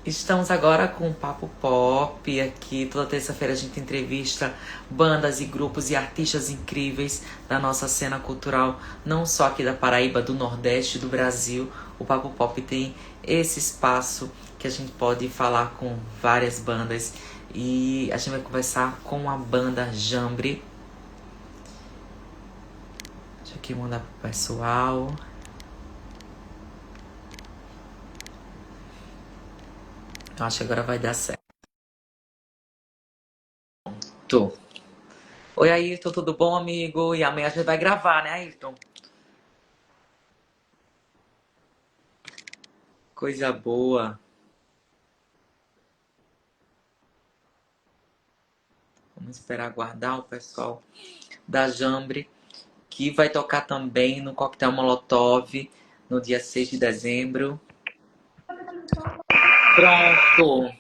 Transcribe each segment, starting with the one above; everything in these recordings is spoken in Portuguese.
Estamos agora com o Papo Pop. Aqui toda terça-feira a gente entrevista bandas e grupos e artistas incríveis da nossa cena cultural, não só aqui da Paraíba, do Nordeste, do Brasil. O Papo Pop tem esse espaço que a gente pode falar com várias bandas e a gente vai conversar com a banda Jambre. Deixa eu aqui mandar pro pessoal. Eu acho que agora vai dar certo. Tô. Oi, Ayrton, tudo bom, amigo? E amanhã a gente vai gravar, né, Ayrton? Coisa boa. Vamos esperar aguardar o pessoal da Jambre, que vai tocar também no Coquetel Molotov no dia 6 de dezembro. Pronto!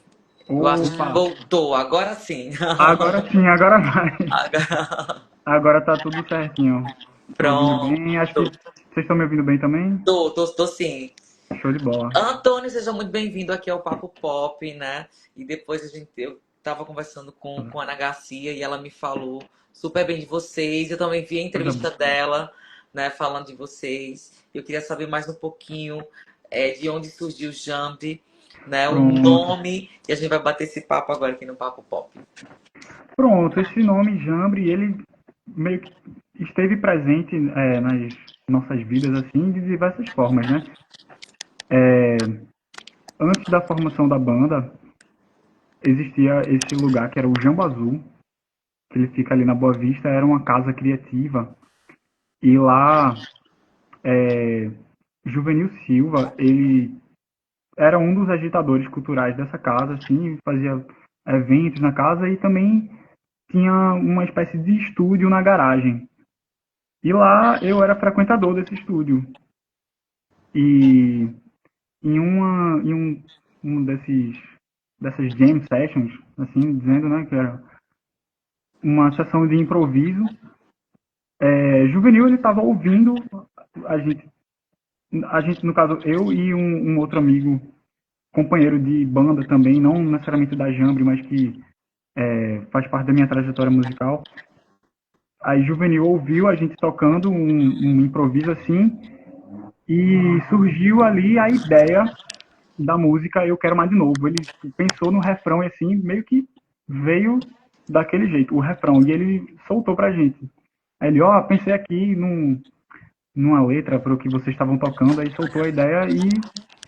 Eu acho que Opa, voltou, agora sim. agora sim, agora vai. Agora- Agora tá tudo certinho. Tô ouvindo bem, acho que Pronto. vocês estão me ouvindo bem também? Tô sim. Show de bola. Antônio, seja muito bem-vindo aqui ao Papo Pop, né? E depois eu tava conversando com a Ana Garcia e ela me falou super bem de vocês. Eu também vi a Coisa entrevista boa. dela, né, falando de vocês. Eu queria saber mais um pouquinho de onde surgiu o Jambi, né? O Pronto. nome. E a gente vai bater esse papo agora aqui no Papo Pop. Pronto, esse nome Jambre, ele meio que esteve presente nas nossas vidas, assim, de diversas formas, né? Antes da formação da banda, existia esse lugar que era o Jambo Azul, que ele fica ali na Boa Vista, era uma casa criativa. E lá, Juvenil Silva, ele era um dos agitadores culturais dessa casa, assim, fazia eventos na casa e também tinha uma espécie de estúdio na garagem. E lá eu era frequentador desse estúdio. E em um dessas jam sessions, assim, dizendo, né, que era uma sessão de improviso, Juvenil ele estava ouvindo a gente, a gente, no caso, eu e um outro amigo, companheiro de banda também, não necessariamente da Jambre, mas que faz parte da minha trajetória musical. Aí Juvenil ouviu a gente tocando um improviso assim e surgiu ali a ideia da música Eu Quero Mais de Novo. Ele pensou no refrão e assim, meio que veio daquele jeito, o refrão, e ele soltou pra gente. Aí ele, ó, pensei aqui numa letra para o que vocês estavam tocando, aí soltou a ideia e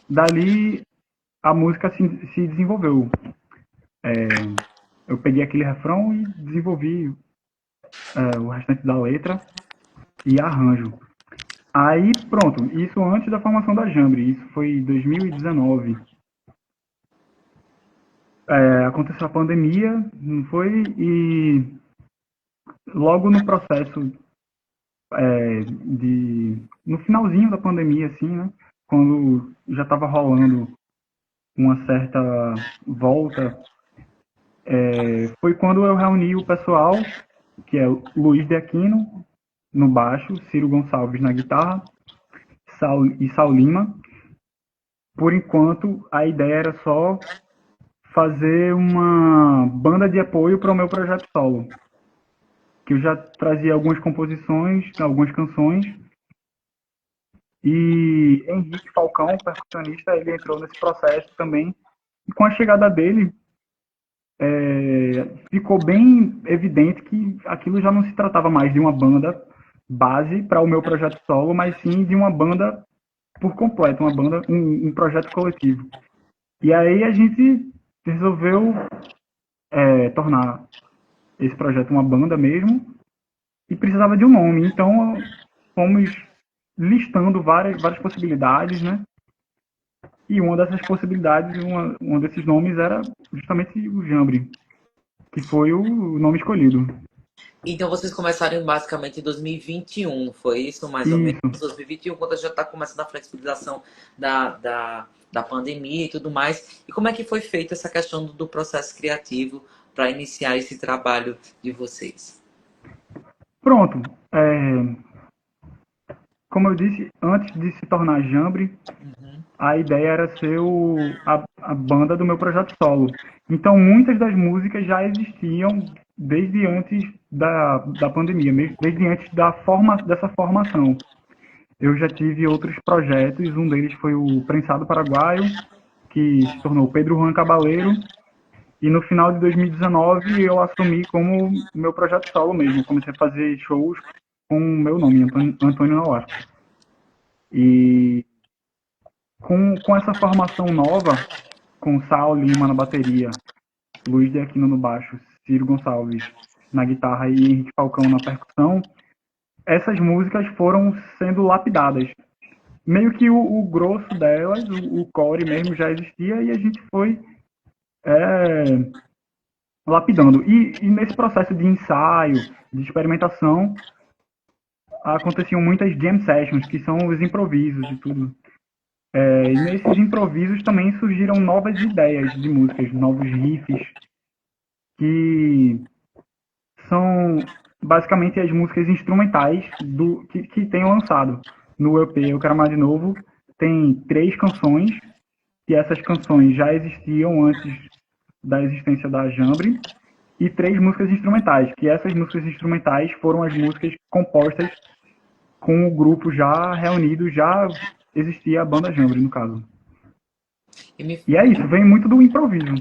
dali a música se desenvolveu. Eu peguei aquele refrão e desenvolvi o restante da letra e arranjo. Aí, pronto, isso antes da formação da Jambre, isso foi em 2019. Aconteceu a pandemia, não foi? E logo no processo no finalzinho da pandemia, assim, né? Quando já estava rolando uma certa volta, foi quando eu reuni o pessoal, que é Luiz de Aquino no baixo, Ciro Gonçalves na guitarra, Saul Lima. Por enquanto, a ideia era só fazer uma banda de apoio para o meu projeto solo, que eu já trazia algumas composições, algumas canções, e Henrique Falcão, percussionista, ele entrou nesse processo também. E com a chegada dele, ficou bem evidente que aquilo já não se tratava mais de uma banda base para o meu projeto solo, mas sim de uma banda por completo, uma banda, um projeto coletivo. E aí a gente resolveu tornar esse projeto uma banda mesmo e precisava de um nome. Então fomos listando várias possibilidades, né? E uma dessas possibilidades, um desses nomes era justamente o Jambre, que foi o nome escolhido. Então vocês começaram basicamente em 2021, foi isso mais ou menos? Isso. 2021, quando já está começando a flexibilização da pandemia e tudo mais. E como é que foi feita essa questão do processo criativo para iniciar esse trabalho de vocês? Pronto. Como eu disse, antes de se tornar Jambre, Uhum. a ideia era ser a banda do meu projeto solo. Então, muitas das músicas já existiam desde antes da pandemia, mesmo, desde antes dessa formação. Eu já tive outros projetos, um deles foi o Prensado Paraguaio, que se tornou Pedro Juan Cabaleiro, e no final de 2019 eu assumi como meu projeto solo mesmo. Comecei a fazer shows com o meu nome, Antônio Nauar. E com essa formação nova, com Sal Lima na bateria, Luiz de Aquino no baixo, Ciro Gonçalves na guitarra e Henrique Falcão na percussão, essas músicas foram sendo lapidadas. Meio que o grosso delas, o core mesmo já existia e a gente foi é, lapidando. E nesse processo de ensaio, de experimentação, aconteciam muitas jam sessions, que são os improvisos e tudo. E nesses improvisos também surgiram novas ideias de músicas, novos riffs, que são basicamente as músicas instrumentais que tenho lançado. No EP Eu Quero Mais de Novo tem 3 canções, e essas canções já existiam antes da existência da Jambre, e 3 músicas instrumentais, que essas músicas instrumentais foram as músicas compostas com o grupo já reunido, já existia a banda Jambre, no caso. E me E é isso, vem muito do improviso.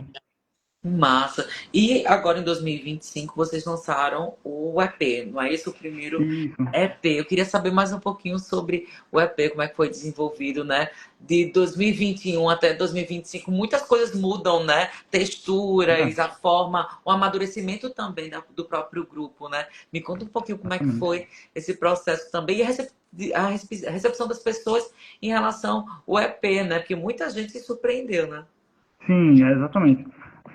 Massa. E agora em 2025 vocês lançaram o EP, não é isso? O primeiro Isso, EP. Eu queria saber mais um pouquinho sobre o EP, como é que foi desenvolvido, né? De 2021 até 2025, muitas coisas mudam, né? Texturas, é, a forma, o amadurecimento também do próprio grupo, né? Me conta um pouquinho como é que exatamente. foi esse processo também e a recepção das pessoas em relação ao EP, né? Porque muita gente se surpreendeu, né? Sim, exatamente.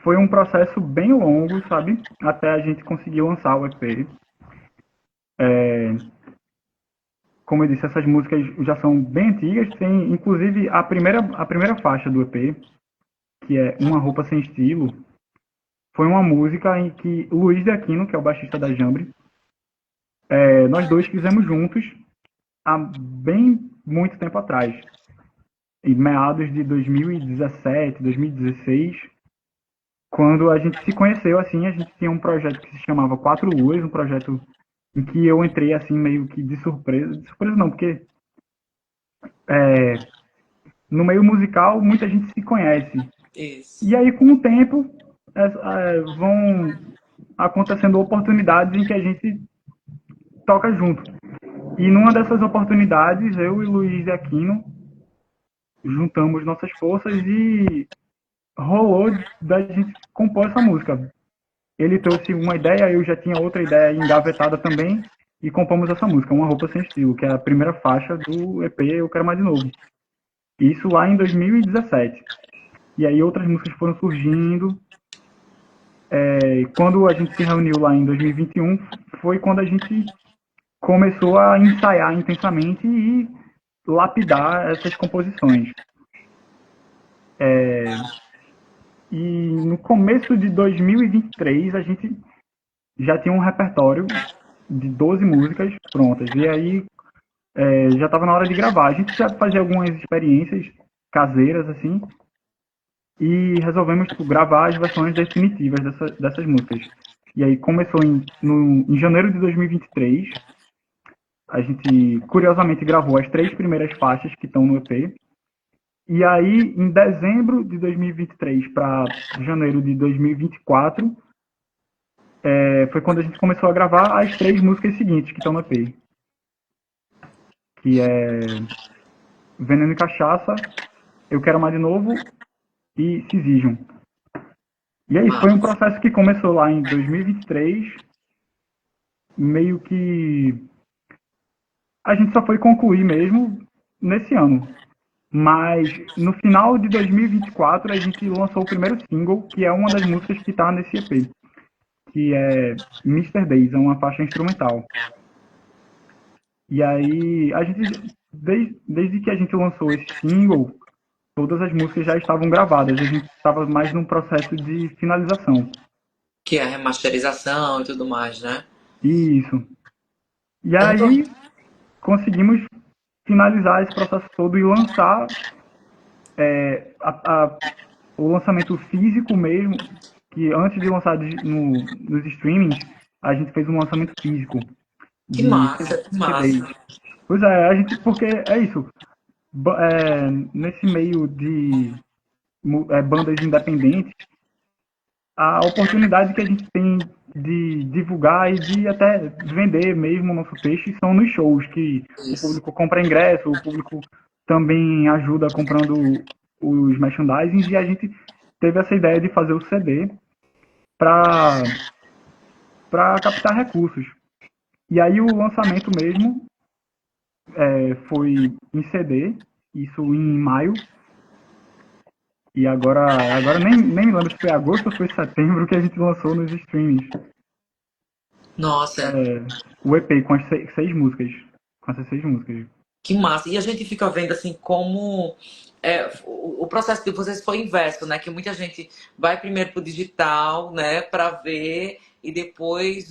Foi um processo bem longo, sabe? Até a gente conseguir lançar o EP. Como eu disse, essas músicas já são bem antigas. Tem, inclusive, a primeira faixa do EP, que é Uma Roupa Sem Estilo, foi uma música em que o Luiz de Aquino, que é o baixista da Jambre, nós dois fizemos juntos há bem muito tempo atrás. Em meados de 2017, 2016, quando a gente se conheceu, assim, a gente tinha um projeto que se chamava Quatro Luas, um projeto em que eu entrei, assim, meio que de surpresa não, porque no meio musical muita gente se conhece. Isso. E aí, com o tempo, vão acontecendo oportunidades em que a gente toca junto. E numa dessas oportunidades, eu e Luiz de Aquino juntamos nossas forças e rolou da gente compor essa música. Ele trouxe uma ideia, eu já tinha outra ideia engavetada também, e compomos essa música, Uma Roupa Sem Estilo, que é a primeira faixa do EP Eu Quero Mais de Novo. Isso lá em 2017. E aí outras músicas foram surgindo. Quando a gente se reuniu lá em 2021, foi quando a gente começou a ensaiar intensamente e lapidar essas composições. E no começo de 2023, a gente já tinha um repertório de 12 músicas prontas. E aí já estava na hora de gravar. A gente já fazia algumas experiências caseiras, assim, e resolvemos tipo, gravar as versões definitivas dessas músicas. E aí começou em janeiro de 2023. A gente, curiosamente, gravou as 3 primeiras faixas que estão no EP. E aí, em dezembro de 2023 para janeiro de 2024, foi quando a gente começou a gravar as 3 músicas seguintes que estão no EP. Que é Veneno e Cachaça, Eu Quero Mais de Novo e Cision. E é isso, foi um Massa. processo que começou lá em 2023, meio que a gente só foi concluir mesmo nesse ano. Mas no final de 2024 a gente lançou o primeiro single, que é uma das músicas que está nesse EP, que é Mr. Days, é uma faixa instrumental. E aí a gente, desde que a gente lançou esse single, todas as músicas já estavam gravadas, a gente estava mais num processo de finalização. Que é a remasterização e tudo mais, né? Isso. E Tanto aí conseguimos finalizar esse processo todo e lançar a o lançamento físico mesmo, que antes de lançar nos streamings, a gente fez um lançamento físico Que de massa, que CDs. massa. Pois é, a gente, porque é isso, nesse meio de bandas independentes, a oportunidade que a gente tem de divulgar e de até vender mesmo o nosso peixe são nos shows, que o Isso. público compra ingresso, o público também ajuda comprando os merchandisings, e a gente teve essa ideia de fazer o CD para captar recursos. E aí o lançamento mesmo foi em CD, isso em maio, e agora nem me lembro se foi agosto ou foi setembro que a gente lançou nos streamings. Nossa, O EP com as seis músicas. Com essas seis músicas. que massa. E a gente fica vendo assim como o processo de vocês foi inverso, né? Que muita gente vai primeiro pro digital, né, para ver e depois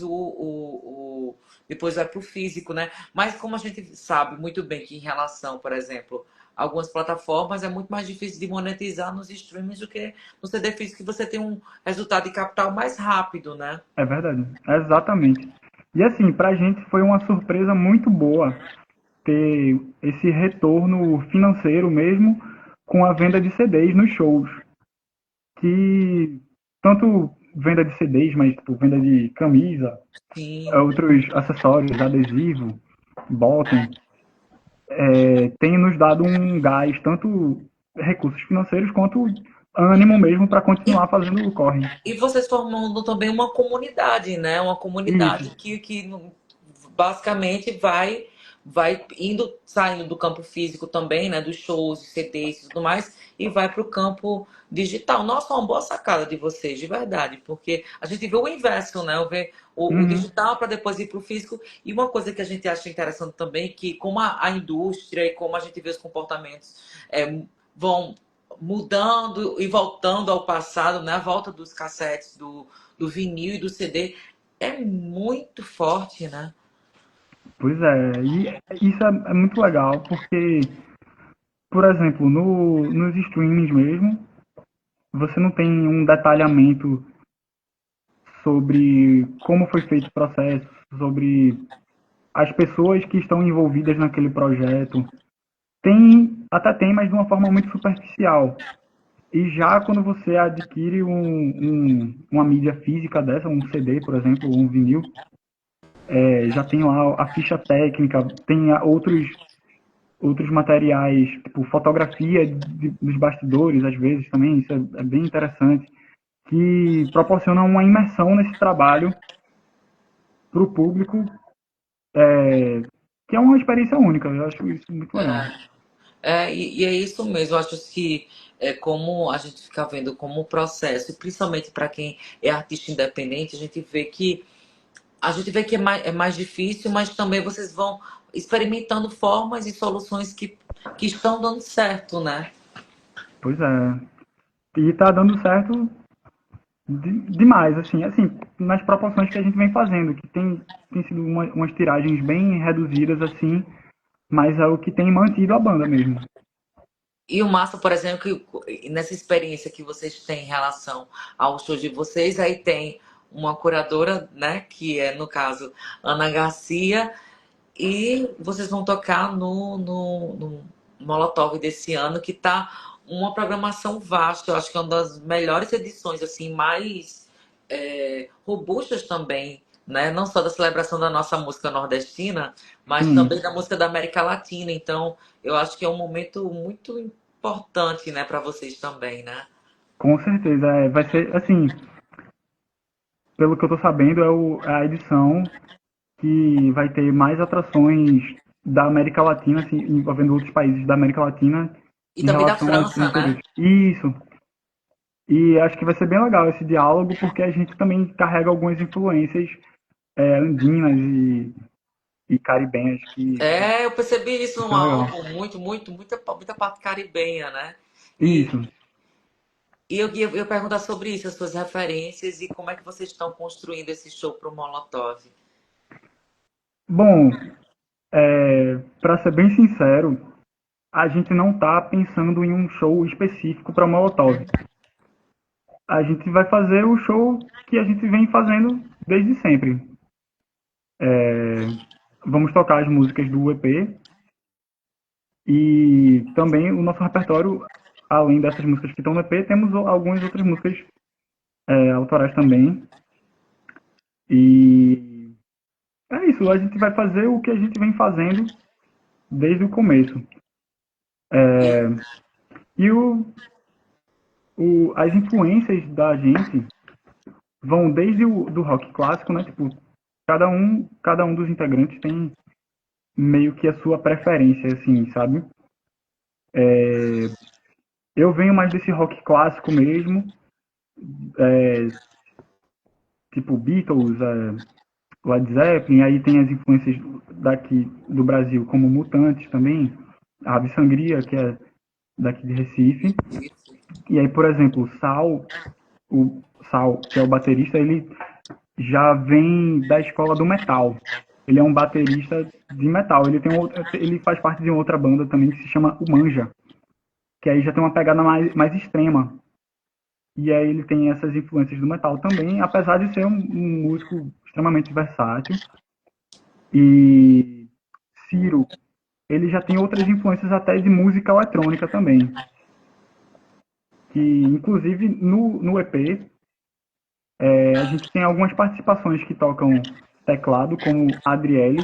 depois vai pro físico, né? Mas como a gente sabe muito bem que em relação, por exemplo, a algumas plataformas é muito mais difícil de monetizar nos streamings do que no CD físico, que você tem um resultado de capital mais rápido, né? É verdade. Exatamente. E assim, pra gente foi uma surpresa muito boa ter esse retorno financeiro mesmo com a venda de CDs nos shows. Que tanto venda de CDs, mas tipo, venda de camisa, Sim. outros acessórios, adesivo, bottom, tem nos dado um gás, tanto recursos financeiros quanto ânimo mesmo para continuar fazendo o corre. E vocês formando também uma comunidade, né? Uma Isso. comunidade basicamente vai indo, saindo do campo físico também, né? Dos shows, CDs e tudo mais, e vai para o campo digital. Nossa, uma boa sacada de vocês, de verdade, porque a gente vê o inverso, né? Vê o Uhum. digital para depois ir para o físico. E uma coisa que a gente acha interessante também, que como a indústria e como a gente vê os comportamentos vão mudando e voltando ao passado, né? A volta dos cassetes, do vinil e do CD é muito forte, né? Pois é, e isso é muito legal, porque, por exemplo, nos streamings mesmo, você não tem um detalhamento sobre como foi feito o processo, sobre as pessoas que estão envolvidas naquele projeto. Até tem, mas de uma forma muito superficial. E já quando você adquire uma mídia física dessa, um CD, por exemplo, um vinil, já tem lá a ficha técnica, tem outros materiais, tipo fotografia dos bastidores, às vezes também, isso é bem interessante, que proporciona uma imersão nesse trabalho para o público, que é uma experiência única. Eu acho isso muito legal. E é isso mesmo. Eu acho que é como a gente fica vendo como o processo, e principalmente para quem é artista independente, a gente vê que é mais difícil, mas também vocês vão experimentando formas e soluções que estão dando certo, né? Pois é. E tá dando certo demais, assim, nas proporções que a gente vem fazendo, que tem sido umas tiragens bem reduzidas, assim, mas é o que tem mantido a banda mesmo. E o massa, por exemplo, que nessa experiência que vocês têm em relação aos shows de vocês, aí tem uma curadora, né, que é, no caso, Ana Garcia, e vocês vão tocar no Molotov desse ano, que tá uma programação vasta. Eu acho que é uma das melhores edições, assim, mais robustas também, né? Não só da celebração da nossa música nordestina, mas também Sim, da música da América Latina. Então, eu acho que é um momento muito importante, né, para vocês também, né? com certeza. Vai ser, assim, pelo que eu tô sabendo, é a edição que vai ter mais atrações da América Latina, assim, envolvendo outros países da América Latina E em também da relação às França, né? anteriores. Isso. E acho que vai ser bem legal esse diálogo, porque a gente também carrega algumas influências andinas e caribenhas que Eu percebi isso no são legal. álbum, muita parte caribenha, né? E, Isso. e eu perguntar sobre isso, as suas referências e como é que vocês estão construindo esse show pro Molotov. Bom, para ser bem sincero, a gente não tá pensando em um show específico para Molotov. a gente vai fazer o show que a gente vem fazendo desde sempre. Vamos tocar as músicas do EP e também o nosso repertório, além dessas músicas que estão no EP, temos algumas outras músicas autorais também. E é isso, a gente vai fazer o que a gente vem fazendo desde o começo. E as influências da gente vão desde o do rock clássico, né? Tipo, cada um dos integrantes tem meio que a sua preferência, assim, sabe? Eu venho mais desse rock clássico mesmo, tipo Beatles, Led Zeppelin, aí tem as influências daqui do Brasil, como Mutantes também, a Ave Sangria, que é daqui de Recife. E aí, por exemplo, o Sal, que é o baterista, ele já vem da escola do metal. Ele é um baterista de metal. Ele faz parte de uma outra banda também que se chama O Manja, que aí já tem uma pegada mais extrema. E aí ele tem essas influências do metal também, apesar de ser um músico extremamente versátil. E Ciro, ele já tem outras influências até de música eletrônica também. Que inclusive no EP a gente tem algumas participações que tocam teclado, como a Adriele,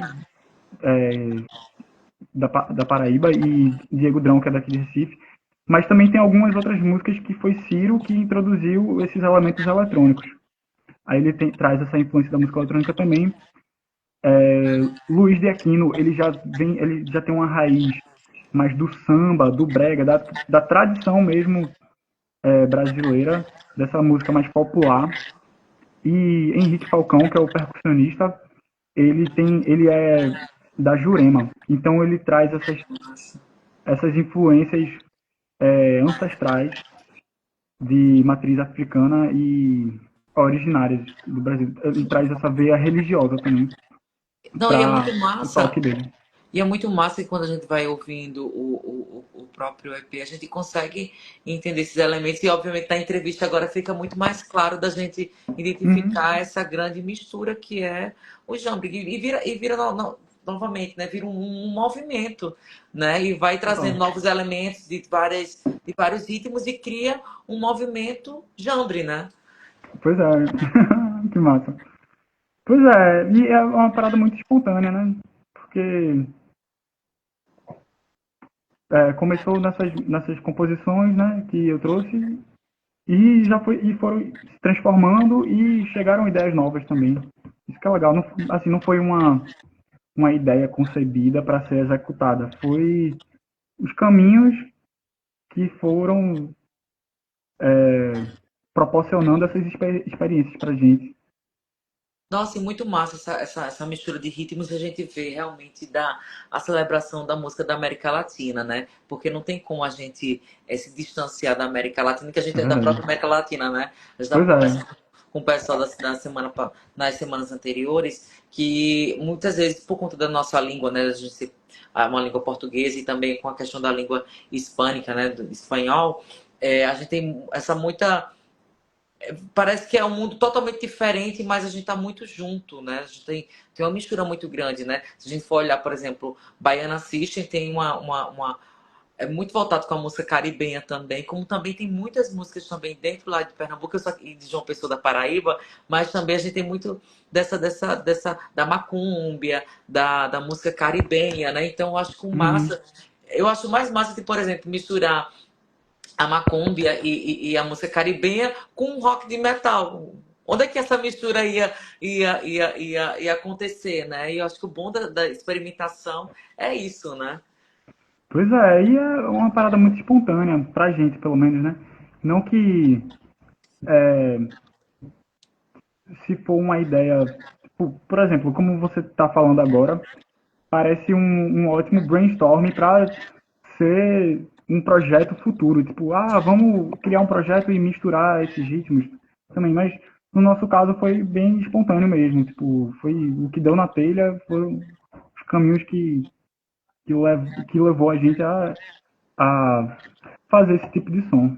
da Paraíba, e Diego Drão, que é daqui de Recife. Mas também tem algumas outras músicas que foi Ciro que introduziu esses elementos eletrônicos. Aí ele traz essa influência da música eletrônica também. Luiz de Aquino, ele já tem uma raiz mais do samba, do brega, da tradição mesmo brasileira, dessa música mais popular. E Henrique Falcão, que é o percussionista, ele é da Jurema. Então ele traz essas influências ancestrais de matriz africana e originárias do Brasil. Ele traz essa veia religiosa também Não, e é para muito o massa. toque dele. E é muito massa que quando a gente vai ouvindo o próprio EP, a gente consegue entender esses elementos. E, obviamente, na entrevista agora fica muito mais claro da gente Uhum. identificar essa grande mistura que é o jambre. E vira novamente, né? Vira um movimento, né? E vai trazendo Total. novos elementos de vários ritmos e cria um movimento jambre, né? Pois é, que massa. Pois é, e é uma parada muito espontânea, né? Porque começou nessas composições, né, que eu trouxe e foram se transformando e chegaram ideias novas também. Isso que é legal. Não, assim, não foi uma ideia concebida para ser executada. Foi os caminhos que foram proporcionando essas experiências para gente. Nossa, e muito massa essa mistura de ritmos e a gente vê realmente a celebração da música da América Latina, né? Porque não tem como a gente se distanciar da América Latina, que a gente É é da verdade. própria América Latina, né? A gente estava Pois é. conversando com o pessoal nas semanas anteriores, que muitas vezes, por conta da nossa língua, né? Uma língua portuguesa e também com a questão da língua hispânica, né? Do espanhol, a gente tem essa muita parece que é um mundo totalmente diferente, mas a gente tá muito junto, né? A gente tem uma mistura muito grande, né? Se a gente for olhar, por exemplo, Baiana System tem é muito voltado com a música caribenha também, como também tem muitas músicas também dentro lá de Pernambuco e de João Pessoa da Paraíba, mas também a gente tem muito da macúmbia, da música caribenha, né? Então eu acho que o Uhum. massa, eu acho mais massa de, por exemplo, misturar a macúmbia e a música caribenha com rock de metal. Onde é que essa mistura ia acontecer, né? E eu acho que o bom da experimentação é isso, né? Pois é, e é uma parada muito espontânea, pra gente, pelo menos, né? Não que se for uma ideia, por exemplo, como você está falando agora, parece um ótimo brainstorm para ser um projeto futuro. Tipo, vamos criar um projeto e misturar esses ritmos também. Mas no nosso caso foi bem espontâneo mesmo. Tipo, foi o que deu na telha, foram os caminhos que levou a gente a fazer esse tipo de som.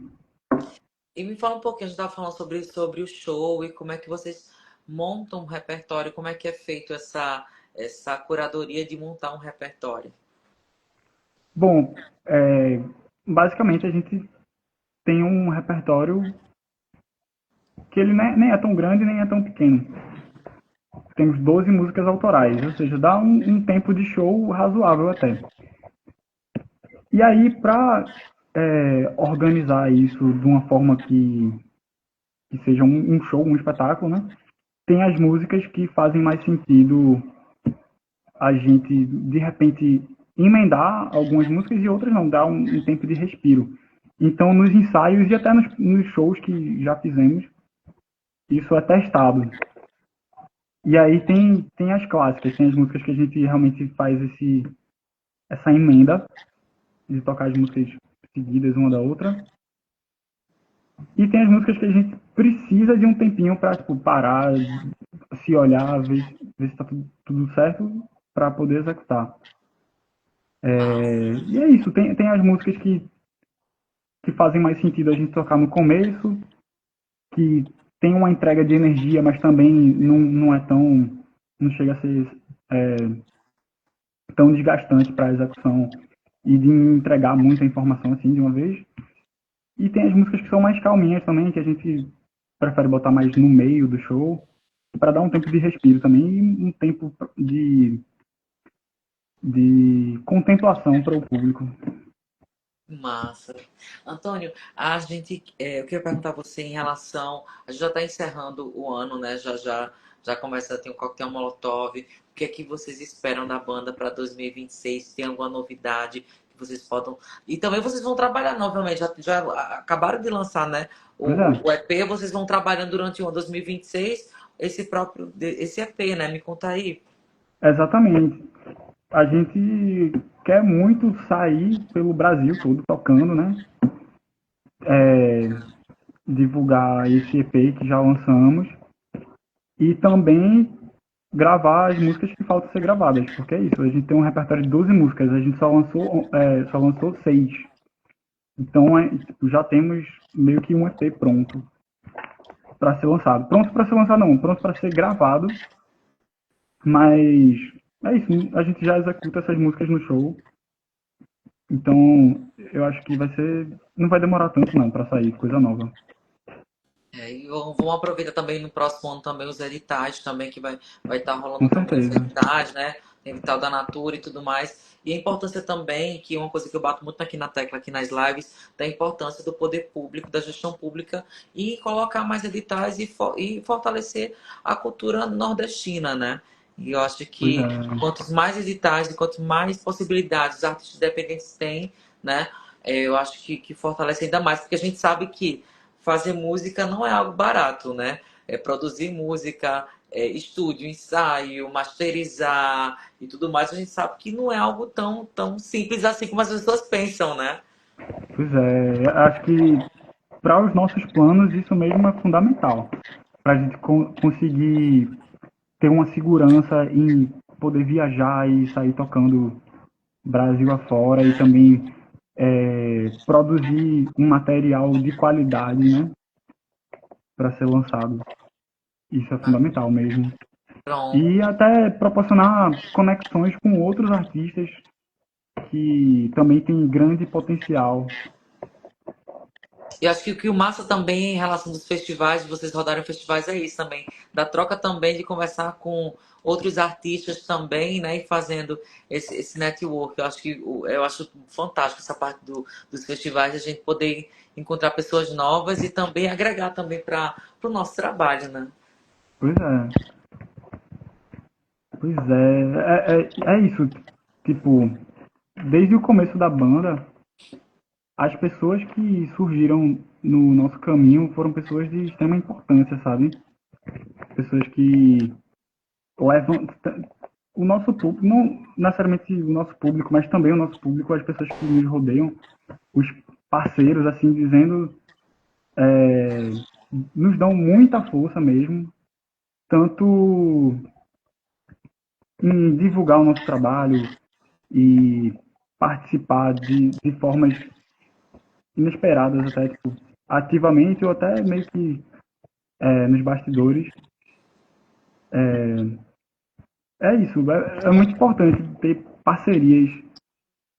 E me fala um pouquinho, a gente estava falando sobre o show e como é que vocês montam um repertório, como é que é feito essa curadoria de montar um repertório. Bom, basicamente a gente tem um repertório que ele nem é tão grande nem é tão pequeno. Temos 12 músicas autorais, ou seja, dá um tempo de show razoável até. E aí, para organizar isso de uma forma que seja um show, um espetáculo, né? Tem as músicas que fazem mais sentido a gente, de repente, emendar algumas músicas e outras não, dar um tempo de respiro. Então, nos ensaios e até nos shows que já fizemos, isso é testado. E aí tem as clássicas, tem as músicas que a gente realmente faz essa emenda de tocar as músicas seguidas uma da outra. E tem as músicas que a gente precisa de um tempinho para tipo, parar, se olhar, ver se está tudo certo para poder executar. E é isso, tem as músicas que fazem mais sentido a gente tocar no começo, que tem uma entrega de energia, mas também não é tão. Não chega a ser é, tão desgastante para a execução e de entregar muita informação assim de uma vez. E tem as músicas que são mais calminhas também, que a gente prefere botar mais no meio do show, para dar um tempo de respiro também e um tempo de contemplação para o público. Massa. Antônio, eu queria perguntar a você em relação, a gente já está encerrando o ano, né? Já começa a ter um coquetel Molotov. O que é que vocês esperam da banda para 2026? Tem alguma novidade que vocês podem? E também vocês vão trabalhar novamente. Já acabaram de lançar, né? Pois é, O EP. Vocês vão trabalhando durante o ano 2026 esse EP, né? Me conta aí. exatamente. A gente quer muito sair pelo Brasil todo tocando, né? Divulgar esse EP que já lançamos e também gravar as músicas que faltam ser gravadas, porque é isso, a gente tem um repertório de 12 músicas, a gente só lançou 6. Então tipo, já temos meio que um EP pronto para ser lançado. Pronto para ser lançado não, pronto para ser gravado, mas é isso, a gente já executa essas músicas no show. Então, eu acho que não vai demorar tanto não para sair coisa nova. E vamos aproveitar também no próximo ano também os editais também, que vai estar rolando Com também os certeza. editais, né? Tem edital da Natura e tudo mais. E a importância também, que é uma coisa que eu bato muito aqui na tecla, aqui nas lives, da importância do poder público, da gestão pública e colocar mais editais e fortalecer a cultura nordestina, né? E eu acho Pois que é, quantos mais editais e quanto mais possibilidades os artistas independentes têm, né? Eu acho que fortalece ainda mais, porque a gente sabe que fazer música não é algo barato, né? É produzir música, estúdio, ensaio, masterizar e tudo mais. A gente sabe que não é algo tão simples assim como as pessoas pensam, né? pois é. Acho que para os nossos planos isso mesmo é fundamental. Para a gente conseguir ter uma segurança em poder viajar e sair tocando Brasil afora e também produzir um material de qualidade, né, para ser lançado. Isso é fundamental mesmo. Pronto. E até proporcionar conexões com outros artistas que também têm grande potencial. E acho que o massa também em relação dos festivais, vocês rodaram festivais, é isso também. Da troca também de conversar com outros artistas também, né? E fazendo esse network. Eu acho fantástico essa parte dos festivais, a gente poder encontrar pessoas novas e também agregar também para o nosso trabalho, né? Pois é, pois é isso. Tipo, desde o começo da banda, as pessoas que surgiram no nosso caminho foram pessoas de extrema importância, sabe? Pessoas que levam o nosso público, não necessariamente o nosso público, mas também o nosso público, as pessoas que nos rodeiam, os parceiros, assim, dizendo, nos dão muita força mesmo, tanto em divulgar o nosso trabalho e participar de formas inesperadas até, tipo, ativamente ou até meio que nos bastidores. É isso, é muito importante ter parcerias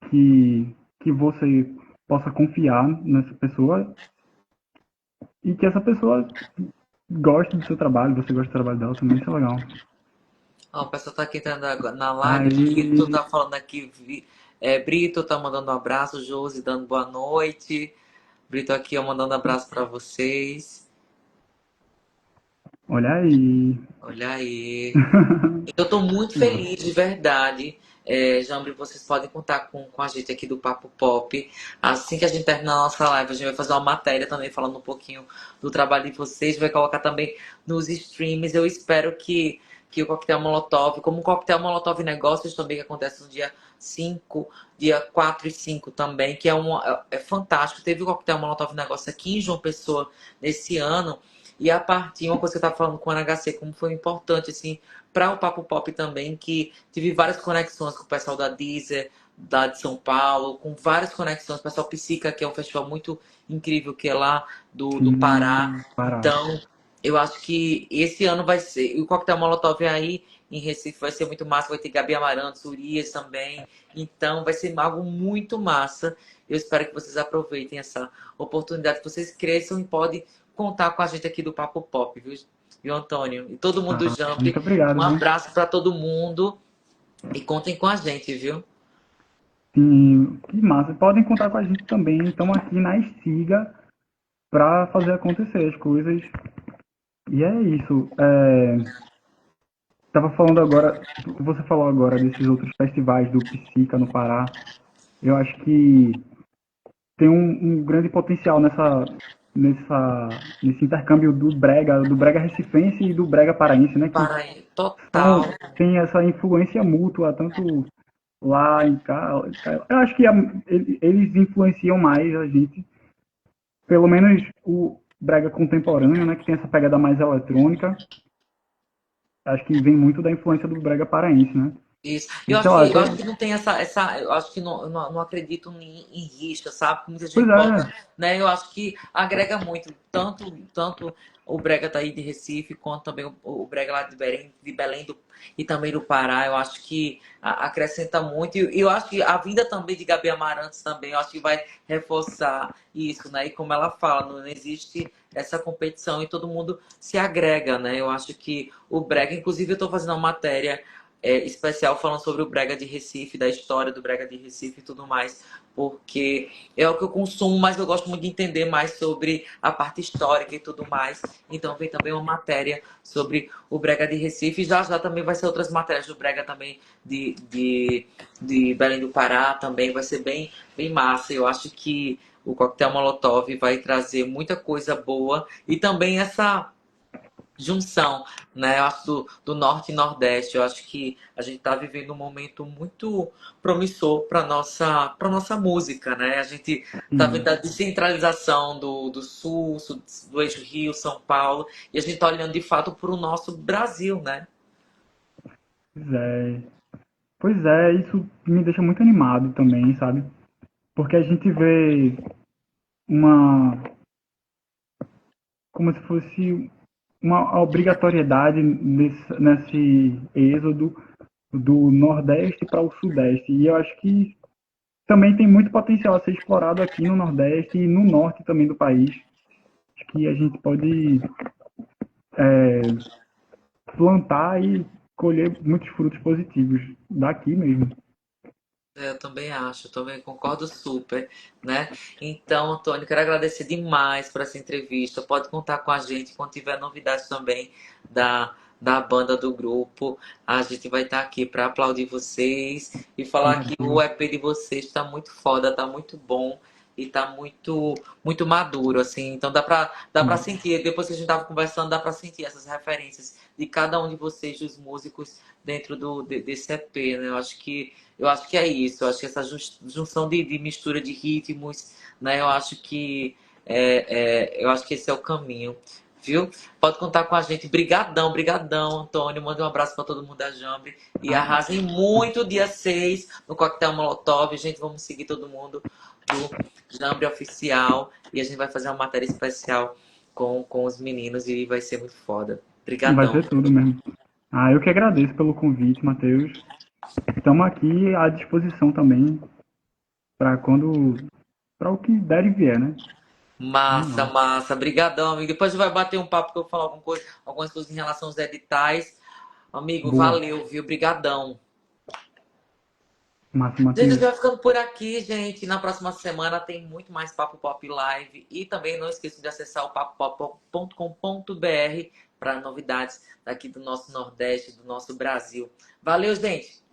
que você possa confiar nessa pessoa e que essa pessoa goste do seu trabalho, você gosta do trabalho dela também, isso é legal. Ó, o pessoal tá aqui entrando agora na live. Brito Aí, tá falando aqui. Brito tá mandando um abraço. Josi dando boa noite. Brito aqui, ó, mandando abraço pra vocês. olha aí. Olha aí. Eu tô muito Massa. feliz, de verdade. Jambri, vocês podem contar com a gente aqui do Papo Pop. Assim que a gente terminar a nossa live, a gente vai fazer uma matéria também falando um pouquinho do trabalho de vocês. Vai colocar também nos streams. Eu espero que o Coquetel Molotov, como o Coquetel Molotov Negócios também, que acontece no dia 5, dia 4 e 5 também, que é fantástico. Teve o Coquetel Molotov Negócios aqui em João Pessoa nesse ano. E a partir, uma coisa que eu estava falando com o NHC, como foi importante, assim, para o Papo Pop também, que tive várias conexões com o pessoal da Deezer, da de São Paulo, com várias conexões, o pessoal Psica, que é um festival muito incrível, que é lá do Pará. Pará. Então, eu acho que esse ano vai ser, e o Coquetel Molotov aí em Recife vai ser muito massa, vai ter Gabi Amarantos, Urias também, então vai ser algo muito massa. Eu espero que vocês aproveitem essa oportunidade, que vocês cresçam e podem contar com a gente aqui do Papo Pop, viu, Antônio? E todo mundo do Muito Jump, obrigado, um viu? abraço para todo mundo e contem com a gente, viu? Sim, que massa. Podem contar com a gente também. Estamos aqui na estiga para fazer acontecer as coisas. E é isso. Tava falando agora, você falou agora desses outros festivais do Psica no Pará. Eu acho que tem um grande potencial nesse intercâmbio do brega recifense e do brega paraense, né? Que Paraí, total. são, tem essa influência mútua, tanto lá em cá. Eu acho que eles influenciam mais a gente, pelo menos o brega contemporâneo, né? Que tem essa pegada mais eletrônica. Acho que vem muito da influência do brega paraense, né? Isso. E sei lá, Eu até. acho que não tem essa, eu acho que não acredito em rixa, sabe? Que muita Pois gente bota, é, né? Eu acho que agrega muito, tanto o brega daí de Recife, quanto também o brega lá de Belém e também do Pará. Eu acho que acrescenta muito. E eu acho que a vinda também de Gabi Amarantos também, eu acho que vai reforçar isso, né? E como ela fala, não existe essa competição e todo mundo se agrega, né? Eu acho que o brega, inclusive eu estou fazendo uma matéria especial falando sobre o Brega de Recife, da história do Brega de Recife e tudo mais, porque é o que eu consumo, mas eu gosto muito de entender mais sobre a parte histórica e tudo mais. Então vem também uma matéria sobre o Brega de Recife, e já já também vai ser outras matérias do Brega também de Belém do Pará, também vai ser bem massa. Eu acho que o Coquetel Molotov vai trazer muita coisa boa e também essa junção, né? Eu acho do norte e nordeste. Eu acho que a gente está vivendo um momento muito promissor para nossa música, né? A gente está vendo sim. a descentralização do sul, do eixo Rio, São Paulo, e a gente está olhando de fato para o nosso Brasil, né? Pois é. Pois é, isso me deixa muito animado também, sabe? Porque a gente vê uma, como se fosse uma obrigatoriedade nesse êxodo do Nordeste para o Sudeste. E eu acho que também tem muito potencial a ser explorado aqui no Nordeste e no Norte também do país. Acho que a gente pode plantar e colher muitos frutos positivos daqui mesmo. Eu também acho, eu também concordo super, né? Então, Antônio, quero agradecer demais por essa entrevista. Pode contar com a gente quando tiver novidades também da banda do grupo. A gente vai estar aqui para aplaudir vocês e falar que o Maravilha. EP de vocês está muito foda, está muito bom e está muito maduro, assim. Então dá para Sim. sentir, depois que a gente estava conversando, dá para sentir essas referências de cada um de vocês, dos músicos, dentro desse EP, né? Eu acho que é isso. Eu acho que essa junção de mistura de ritmos, né? Eu acho que esse é o caminho. viu? Pode contar com a gente. Brigadão, brigadão, Antônio. Manda um abraço para todo mundo da Jambre. E Ah, arrasem muito dia 6 no Coquetel Molotov. Gente, vamos seguir todo mundo do Jambre Oficial. E a gente vai fazer uma matéria especial com os meninos e vai ser muito foda. vai Brigadão. ser tudo mesmo. Ah, eu que agradeço pelo convite, Matheus. Estamos aqui à disposição também para para o que der e vier, né? Vamos Massa, lá. massa. Brigadão, amigo. Depois a gente vai bater um papo que eu vou falar algumas coisas em relação aos editais. Amigo, Boa. valeu, viu? Brigadão. Massa, Gente, a gente Matheus. vai ficando por aqui, gente. Na próxima semana tem muito mais Papo Pop Live. E também não esqueçam de acessar o papopop.com.br para novidades daqui do nosso Nordeste, do nosso Brasil. Valeu, gente!